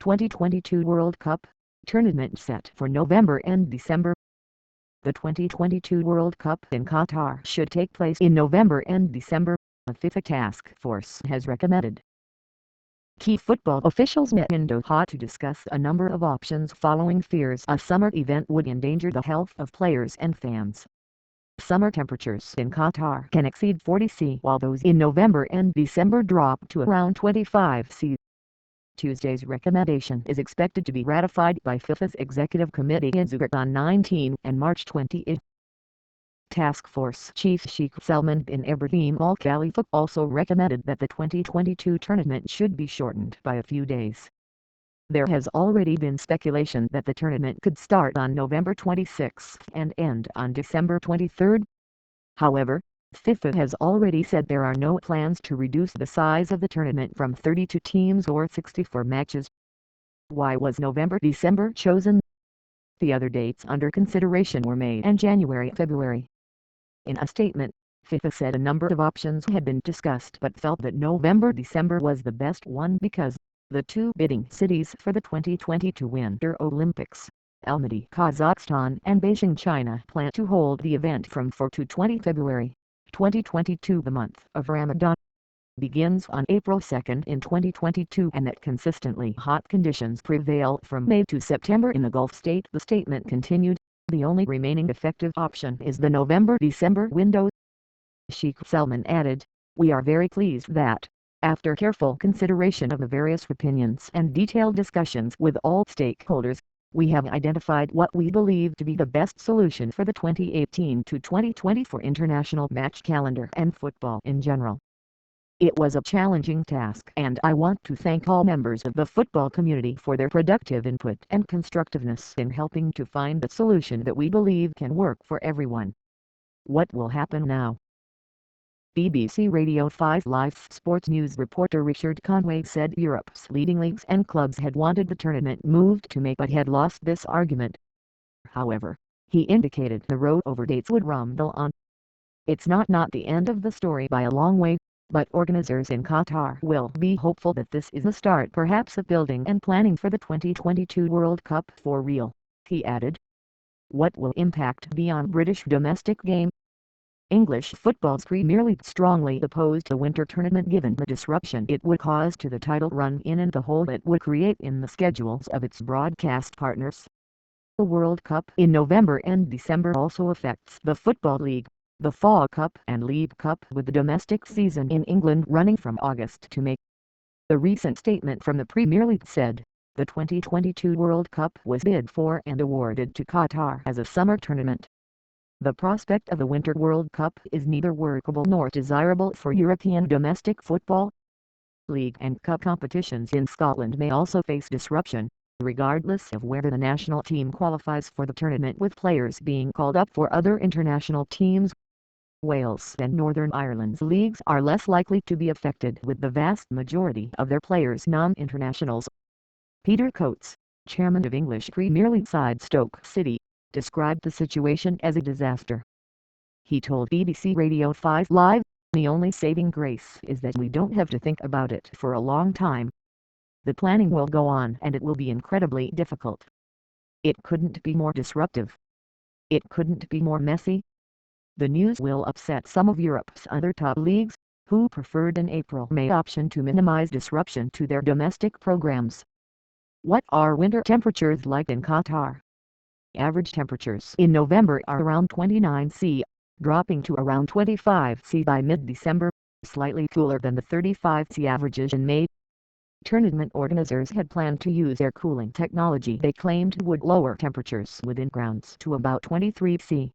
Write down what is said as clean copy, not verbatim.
2022 World Cup tournament set for November and December. The 2022 World Cup in Qatar should take place in November and December, a FIFA task force has recommended. Key football officials met in Doha to discuss a number of options following fears a summer event would endanger the health of players and fans. Summer temperatures in Qatar can exceed 40 C, while those in November and December drop to around 25 C. Tuesday's recommendation is expected to be ratified by FIFA's Executive Committee in Zurich on 19 and March 20. Task Force Chief Sheikh Salman bin Ibrahim Al Khalifa also recommended that the 2022 tournament should be shortened by a few days. There has already been speculation that the tournament could start on November 26 and end on December 23. However, FIFA has already said there are no plans to reduce the size of the tournament from 32 teams or 64 matches. Why was November-December chosen? The other dates under consideration were May and January-February. In a statement, FIFA said a number of options had been discussed but felt that November-December was the best one because the two bidding cities for the 2022 Winter Olympics, Almaty, Kazakhstan and Beijing, China, plan to hold the event from 4 to 20 February 2022. The month of Ramadan begins on April 2 in 2022 and that consistently hot conditions prevail from May to September in the Gulf state. The statement continued, the only remaining effective option is the November-December window. Sheikh Salman added, we are very pleased that, after careful consideration of the various opinions and detailed discussions with all stakeholders, we have identified what we believe to be the best solution for the 2018 to 2024 international match calendar and football in general. It was a challenging task and I want to thank all members of the football community for their productive input and constructiveness in helping to find the solution that we believe can work for everyone. What will happen now? BBC Radio 5 Live sports news reporter Richard Conway said Europe's leading leagues and clubs had wanted the tournament moved to May but had lost this argument. However, he indicated the road over dates would rumble on. It's not the end of the story by a long way, but organizers in Qatar will be hopeful that this is the start perhaps of building and planning for the 2022 World Cup for real, he added. What will impact beyond British domestic game? English football's Premier League strongly opposed the winter tournament given the disruption it would cause to the title run in and the hole it would create in the schedules of its broadcast partners. The World Cup in November and December also affects the Football League, the FA Cup and League Cup, with the domestic season in England running from August to May. The recent statement from the Premier League said, the 2022 World Cup was bid for and awarded to Qatar as a summer tournament. The prospect of the Winter World Cup is neither workable nor desirable for European domestic football. League and Cup competitions in Scotland may also face disruption, regardless of whether the national team qualifies for the tournament, with players being called up for other international teams. Wales and Northern Ireland's leagues are less likely to be affected, with the vast majority of their players non-internationals. Peter Coates, chairman of English Premier League side Stoke City, described the situation as a disaster. He told BBC Radio 5 Live, the only saving grace is that we don't have to think about it for a long time. The planning will go on and it will be incredibly difficult. It couldn't be more disruptive. It couldn't be more messy. The news will upset some of Europe's other top leagues, who preferred an April-May option to minimize disruption to their domestic programs. What are winter temperatures like in Qatar? Average temperatures in November are around 29 C, dropping to around 25 C by mid-December, slightly cooler than the 35 C averages in May. Tournament organizers had planned to use air cooling technology they claimed would lower temperatures within grounds to about 23 C.